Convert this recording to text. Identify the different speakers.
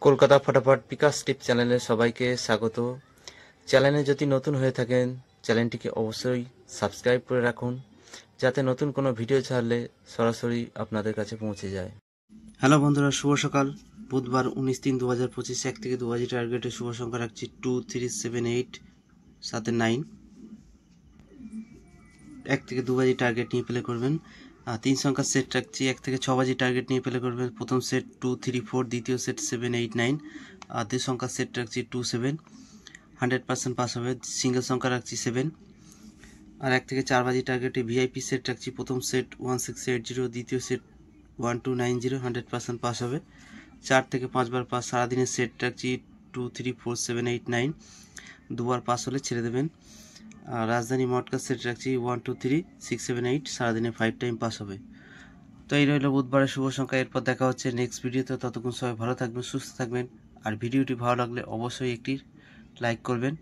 Speaker 1: কলকাতা ফটাফট বিকাশ টিপ চ্যানেলে সবাইকে স্বাগত। চ্যানেলে যদি নতুন হয়ে থাকেন চ্যানেলটিকে অবশ্যই সাবস্ক্রাইব করে রাখুন, যাতে নতুন কোনো ভিডিও ছাড়লে সরাসরি আপনাদের কাছে পৌঁছে যায়।
Speaker 2: হ্যালো বন্ধুরা, শুভ সকাল। বুধবার 19/3/2025 1 থেকে 2 টার্গেটে শুভ সংখ্যা রাখছি 2 3 7 8 সাথে 9। 1 থেকে 2 টার্গেট নিয়ে প্লে করবেন। 3 সংখ্যার সেট রাখছি 1 থেকে 6 টার্গেট নিয়ে প্লে করবেন। প্রথম সেট 2 3 4, দ্বিতীয় সেট 7 8 9। 2 সংখ্যার সেট রাখছি 2 7, 100% পাস হবে। সিঙ্গেল সংখ্যা রাখছি 7। আর 1 থেকে 4 টার্গেটে ভিআইপি সেট রাখছি। প্রথম সেট 1680, দ্বিতীয় সেট 1290, 100% পাস হবে। 4 থেকে 5 বার পাস। সারাদিনের সেট রাখছি 2 3 4 7 8 9, দুবার পাস হলে ছেড়ে দেবেন। আর রাজধানী মটকা সেট রাখছি 1 2 3 6 7 8, সারাদিনে 5 টাইম পাস হবে। তো এই রইল বুধবারের শুভ সংখ্যা। এরপর দেখা হচ্ছে নেক্সট ভিডিওতে। ততক্ষণ সবাই ভালো থাকবেন, সুস্থ থাকবেন। আর ভিডিওটি ভালো লাগলে অবশ্যই একটি লাইক করবেন।